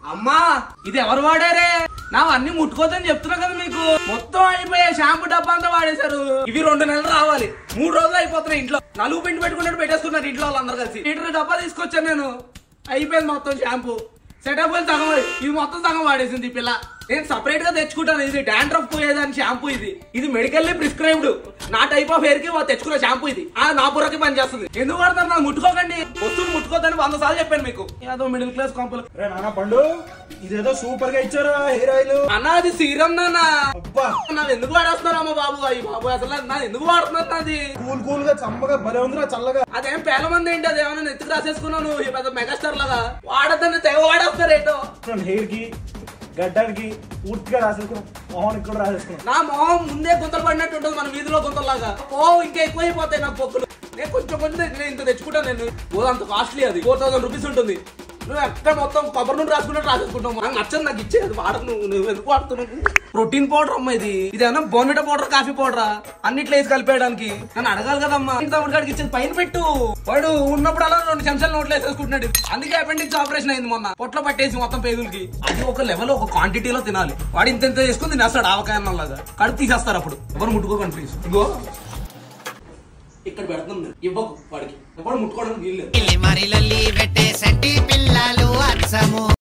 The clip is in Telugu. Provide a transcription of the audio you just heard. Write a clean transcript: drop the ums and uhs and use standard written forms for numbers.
అమ్మా ఇది ఎవరు వాడారే? నా అన్ని ముట్టుకోదని చెప్తున్నా కదా మీకు. మొత్తం అయిపోయే షాంపూ డబ్బా అంతా వాడేశారు. ఇవి 2 నెలలు రావాలి, 3 రోజులు అయిపోతున్నాయి. ఇంట్లో నలుగు పిండి పెట్టుకున్నట్టు పెట్టేస్తున్నారు ఇంట్లో వాళ్ళందరూ కలిసి. లీటర్ డబ్బా తీసుకొచ్చాను నేను, అయిపోయింది మొత్తం షాంపూ. సెటప్ సగం, ఇది మొత్తం సగం వాడేసింది ఈ పిల్ల. నేను సపరేట్ గా తెచ్చుకుంటాను. ఇది డాండ్రఫ్ పోయేదాని షాంపూ. ఇది మెడికల్లీ ప్రిస్క్రైబ్డ్. నా టైప్ ఆఫ్ హెయిర్ కి తెచ్చుకున్న షాంపూ ఇది. నా బుర్రకి పని చేస్తుంది. ఎందుకు వాడతారు? నాకు ముట్టుకోకండి, వస్తువులు ముట్టుకోద్దని 100 సార్లు చెప్పాను మీకు. ఏదో మిడిల్ క్లాస్ కంపెనీ. నాన్న పండు ఇదేదో సూపర్ గా ఇచ్చారు హెయిర్ ఆయిల్. అన్నా అది సీరం నాన్న. నాది ఎందుకు వాడేస్తున్నారు అమ్మ బాబు? అయ్యి బాబు అసలు నాది ఎందుకు వాడుతున్నారు? నాది కూల్ కూల్ గా చమ్మగా భలే ఉందిరా, చల్లగా. అదేం పేల మంది ఏంటి? అదేమన్నా నెత్తికి రాసేసుకున్నాను పెద్ద మెగాస్టార్ లాగా. వాడద్దని తెగ వాడేస్తారు ఏంటో. హెయిర్ కి గడ్డానికి పూర్తిగా రాసేసుకున్నాం, మొహానికి కూడా రాసేసుకున్నాం. నా మొహం ముందే గుంతలు పడినట్టు ఉంటుంది మన వీధిలో గుంతలాగా. ఇంకా ఎక్కువైపోతాయి నా పొక్కులు. నేను కొంచెం ఇంత తెచ్చుకుంటాను. నేను అంత కాస్ట్లీ, అది 4000 రూపీస్ ఉంటుంది. నువ్వు ఎక్కడ మొత్తం కొబ్బరి నుండి రాసుకున్నట్టు రాసేసుకుంటావు. నాకు నచ్చదు, నాకు ఇచ్చేది వాడకు. నువ్వు ఎందుకు వాడుతున్నావు? ప్రోటీన్ పౌడర్ అమ్మా ఇది. ఇదేమన్నా బోర్న్విటా పౌడర్, కాఫీ పౌడరా? అన్నిట్లో వేసి కలిపేయడానికి. నన్ను అడగాలి కదమ్మా. తమ్ముడు గారికి ఇచ్చేది పైన పెట్టు. వాడు ఉన్నప్పుడు అలా 2 చెంచాలు నోట్లో వేసేసుకుంటున్నాడు. అందుకే అపెండిక్స్ ఆపరేషన్ అయింది మొన్న. పొట్లో పట్టేసి మొత్తం పేగులకి. అది ఒక లెవెల్, ఒక క్వాంటిటీలో తినాలి. వాడు ఇంత చేసుకుని తినేస్తాడు ఆవకాయ లాగా. కడుపు తీసేస్తారు అప్పుడు. ఎవరు ముట్టుకోకండి ప్లీజ్. ఇగో ఇక్కడ పెడుతుంది, ఇవ్వకు వాడికి. ఎవరు ముట్టుకోవడానికి వీల్లేదు.